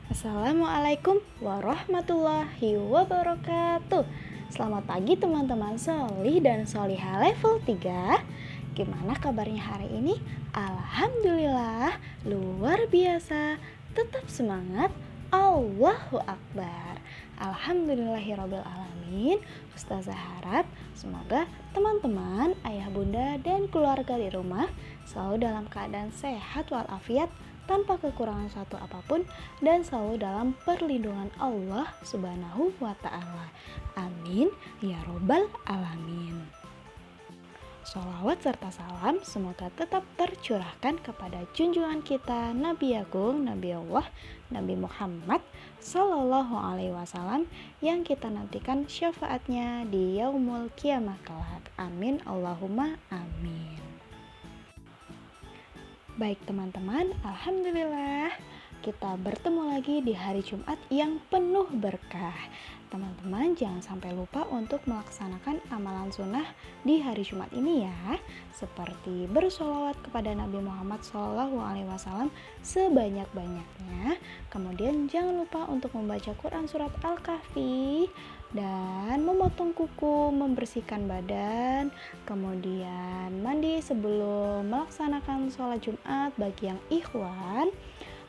Assalamualaikum warahmatullahi wabarakatuh. Selamat pagi teman-teman Solih dan Solihah level 3. Gimana kabarnya hari ini? Alhamdulillah, luar biasa. Tetap semangat. Allahu Akbar. Alhamdulillahirrabbilalamin. Ustazah harap semoga teman-teman, ayah bunda dan keluarga di rumah selalu dalam keadaan sehat walafiat, tanpa kekurangan satu apapun, dan selalu dalam perlindungan Allah Subhanahu wa Ta'ala. Amin ya Robbal Alamin. Sholawat serta salam semoga tetap tercurahkan kepada junjungan kita Nabi Agung, Nabi Allah, Nabi Muhammad Sallallahu Alaihi Wasallam, yang kita nantikan syafaatnya di yaumul kiamah kelak. Amin Allahumma amin. Baik teman-teman, alhamdulillah kita bertemu lagi di hari Jumat yang penuh berkah. Teman-teman jangan sampai lupa untuk melaksanakan amalan sunnah di hari Jumat ini ya, seperti bersholawat kepada Nabi Muhammad SAW sebanyak-banyaknya. Kemudian jangan lupa untuk membaca Quran surat Al-Kahfi dan memotong kuku, membersihkan badan, kemudian mandi sebelum melaksanakan sholat Jumat bagi yang ikhwan.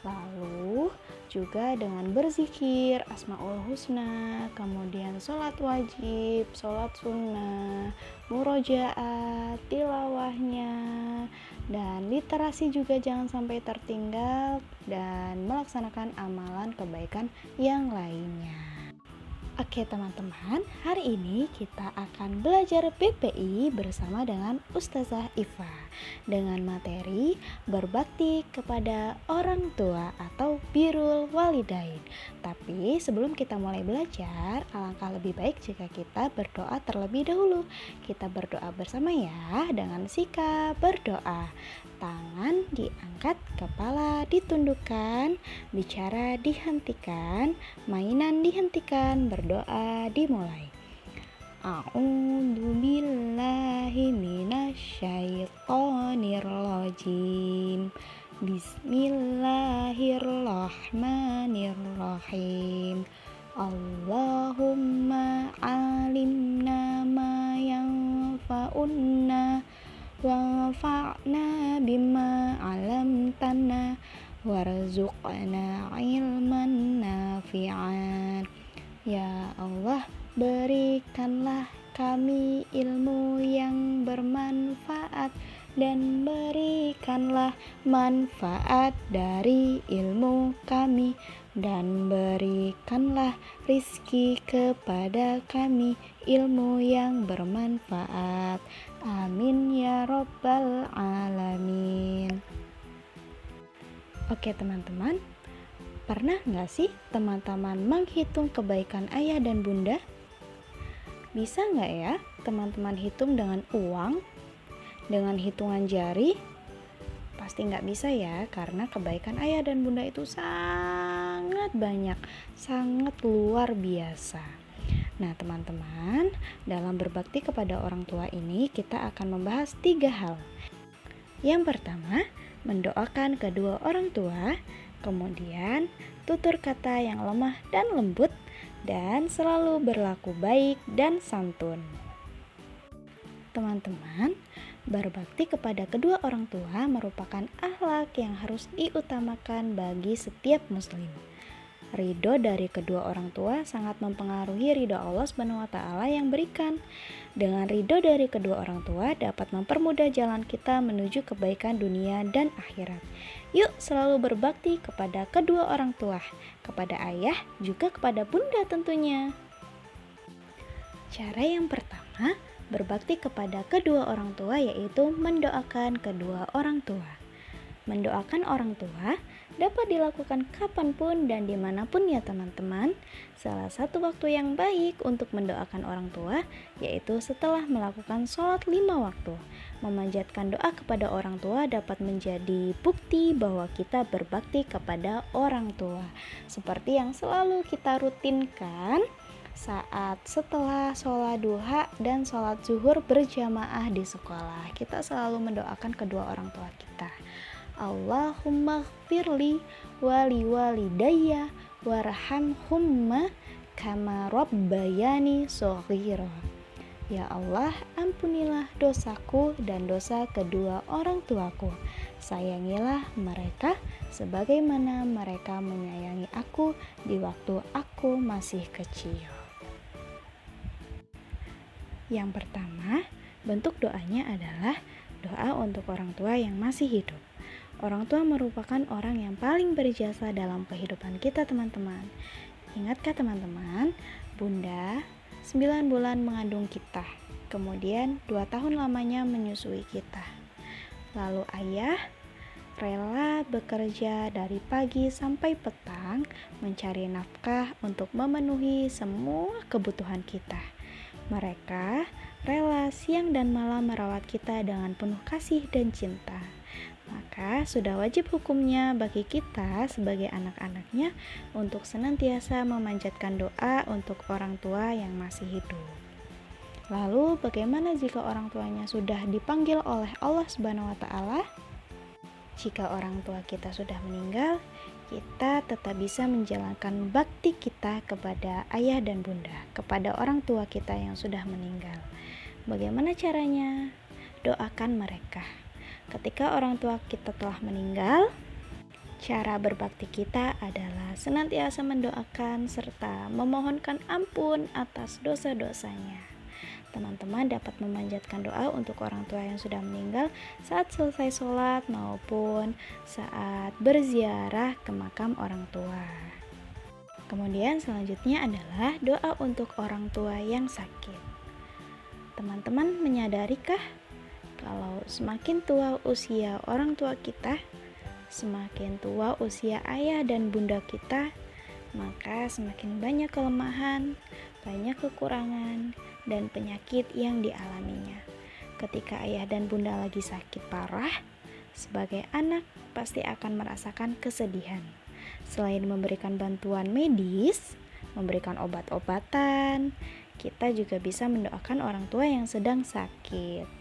Lalu juga dengan berzikir Asmaul Husna, kemudian sholat wajib, sholat sunnah, murojaat, tilawahnya, dan literasi juga jangan sampai tertinggal, dan melaksanakan amalan kebaikan yang lainnya. Oke teman-teman, hari ini kita akan belajar BPI bersama dengan Ustazah Iva dengan materi berbakti kepada orang tua atau birrul walidain. Tapi sebelum kita mulai belajar, alangkah lebih baik jika kita berdoa terlebih dahulu. Kita berdoa bersama ya dengan sikap berdoa. Tangan diangkat, kepala ditundukkan, bicara dihentikan, mainan dihentikan, berdoa dimulai. A'udzubillahi minasyaitonirrajim. Bismillahirrahmanirrahim. Allahumma alimna ma yanfa'unna wanfa'na bima 'allamtana warzuqna ilman nafi'an. Ya Allah, berikanlah kami ilmu yang bermanfaat dan berikanlah manfaat dari ilmu kami, dan berikanlah rizki kepada kami ilmu yang bermanfaat. Amin ya Robbal Alamin. Oke teman-teman, pernah gak sih teman-teman menghitung kebaikan ayah dan bunda? Bisa gak ya teman-teman hitung dengan uang, dengan hitungan jari? Pasti gak bisa ya, karena kebaikan ayah dan bunda itu sangat banyak, sangat luar biasa. Nah teman-teman, dalam berbakti kepada orang tua ini kita akan membahas 3 hal. Yang pertama, mendoakan kedua orang tua, kemudian tutur kata yang lemah dan lembut, dan selalu berlaku baik dan santun. Teman-teman, berbakti kepada kedua orang tua merupakan akhlak yang harus diutamakan bagi setiap muslim. Ridho dari kedua orang tua sangat mempengaruhi ridho Allah SWT yang berikan. Dengan ridho dari kedua orang tua dapat mempermudah jalan kita menuju kebaikan dunia dan akhirat. Yuk selalu berbakti kepada kedua orang tua, kepada ayah juga kepada bunda tentunya. Cara yang pertama, berbakti kepada kedua orang tua yaitu mendoakan kedua orang tua. Mendoakan orang tua dapat dilakukan kapanpun dan dimanapun ya teman-teman. Salah satu waktu yang baik untuk mendoakan orang tua yaitu setelah melakukan sholat 5 waktu. Memanjatkan doa kepada orang tua dapat menjadi bukti bahwa kita berbakti kepada orang tua, seperti yang selalu kita rutinkan saat setelah sholat duha dan sholat zuhur berjamaah di sekolah. Kita selalu mendoakan kedua orang tua kita. Allahumma gfirli wali walidayya warhamhumma kama rabbayani shaghira. Ya Allah, ampunilah dosaku dan dosa kedua orang tuaku. Sayangilah mereka sebagaimana mereka menyayangi aku di waktu aku masih kecil. Yang pertama, bentuk doanya adalah doa untuk orang tua yang masih hidup. Orang tua merupakan orang yang paling berjasa dalam kehidupan kita, teman-teman. Ingatkah teman-teman, Bunda 9 bulan mengandung kita, kemudian 2 tahun lamanya menyusui kita. Lalu ayah rela bekerja dari pagi sampai petang mencari nafkah untuk memenuhi semua kebutuhan kita. Mereka rela siang dan malam merawat kita dengan penuh kasih dan cinta. Maka sudah wajib hukumnya bagi kita sebagai anak-anaknya untuk senantiasa memanjatkan doa untuk orang tua yang masih hidup. Lalu bagaimana jika orang tuanya sudah dipanggil oleh Allah Subhanahu wa Ta'ala? Jika orang tua kita sudah meninggal, kita tetap bisa menjalankan bakti kita kepada ayah dan bunda, kepada orang tua kita yang sudah meninggal. Bagaimana caranya? Doakan mereka. Ketika orang tua kita telah meninggal, cara berbakti kita adalah senantiasa mendoakan serta memohonkan ampun atas dosa-dosanya. Teman-teman dapat memanjatkan doa untuk orang tua yang sudah meninggal saat selesai sholat maupun saat berziarah ke makam orang tua. Kemudian selanjutnya adalah doa untuk orang tua yang sakit. Teman-teman menyadarikah kalau semakin tua usia orang tua kita, semakin tua usia ayah dan bunda kita, maka semakin banyak kelemahan, banyak kekurangan, dan penyakit yang dialaminya. Ketika ayah dan bunda lagi sakit parah, sebagai anak pasti akan merasakan kesedihan. Selain memberikan bantuan medis, memberikan obat-obatan, kita juga bisa mendoakan orang tua yang sedang sakit.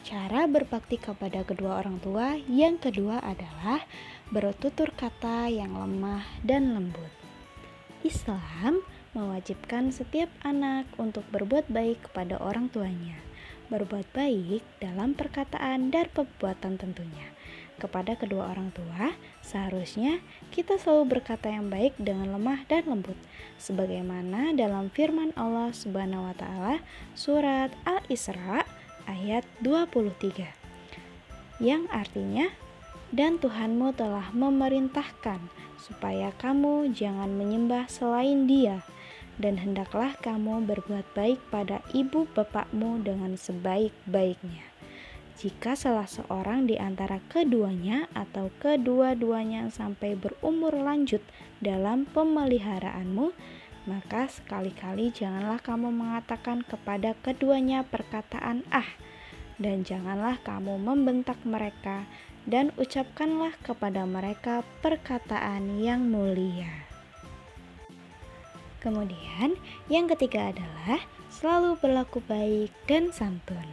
Cara berbakti kepada kedua orang tua yang kedua adalah bertutur kata yang lemah dan lembut. Islam mewajibkan setiap anak untuk berbuat baik kepada orang tuanya. Berbuat baik dalam perkataan dan perbuatan tentunya. Kepada kedua orang tua, seharusnya kita selalu berkata yang baik dengan lemah dan lembut. Sebagaimana dalam firman Allah Subhanahu wa Ta'ala surat Al-Isra ayat 23, yang artinya, dan Tuhanmu telah memerintahkan supaya kamu jangan menyembah selain Dia, dan hendaklah kamu berbuat baik pada ibu bapakmu dengan sebaik-baiknya. Jika salah seorang di antara keduanya atau kedua-duanya sampai berumur lanjut dalam pemeliharaanmu, maka sekali-kali janganlah kamu mengatakan kepada keduanya perkataan dan janganlah kamu membentak mereka, dan ucapkanlah kepada mereka perkataan yang mulia. Kemudian yang ketiga adalah selalu berlaku baik dan santun.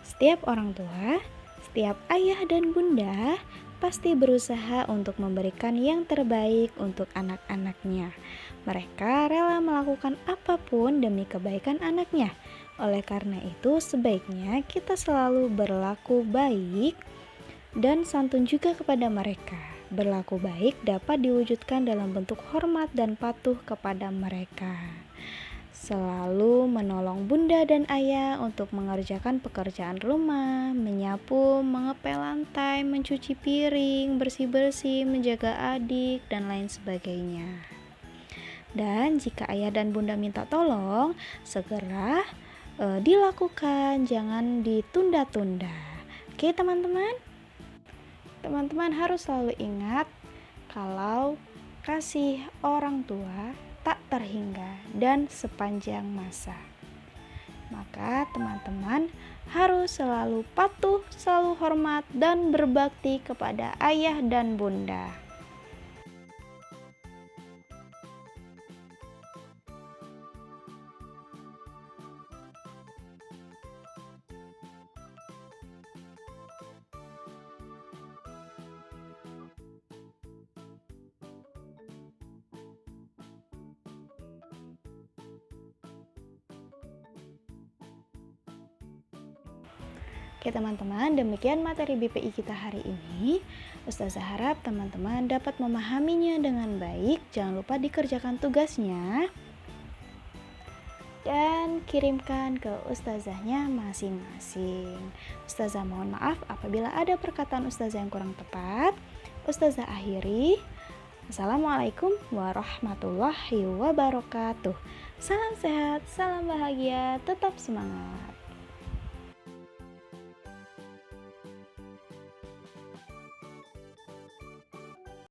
Setiap orang tua, setiap ayah dan bunda pasti berusaha untuk memberikan yang terbaik untuk anak-anaknya. Mereka rela melakukan apapun demi kebaikan anaknya. Oleh karena itu, sebaiknya kita selalu berlaku baik dan santun juga kepada mereka. Berlaku baik dapat diwujudkan dalam bentuk hormat dan patuh kepada mereka. Selalu menolong bunda dan ayah untuk mengerjakan pekerjaan rumah, menyapu, mengepel lantai, mencuci piring, bersih-bersih, menjaga adik, dan lain sebagainya. Dan jika ayah dan bunda minta tolong, segera dilakukan, jangan ditunda-tunda. Oke teman-teman? Teman-teman harus selalu ingat kalau kasih orang tua tak terhingga dan sepanjang masa. Maka teman-teman harus selalu patuh, selalu hormat, dan berbakti kepada ayah dan bunda. Oke teman-teman, demikian materi BPI kita hari ini. Ustazah harap teman-teman dapat memahaminya dengan baik. Jangan lupa dikerjakan tugasnya dan kirimkan ke ustazahnya masing-masing. Ustazah mohon maaf apabila ada perkataan ustazah yang kurang tepat. Ustazah akhiri. Assalamualaikum warahmatullahi wabarakatuh. Salam sehat, salam bahagia, tetap semangat.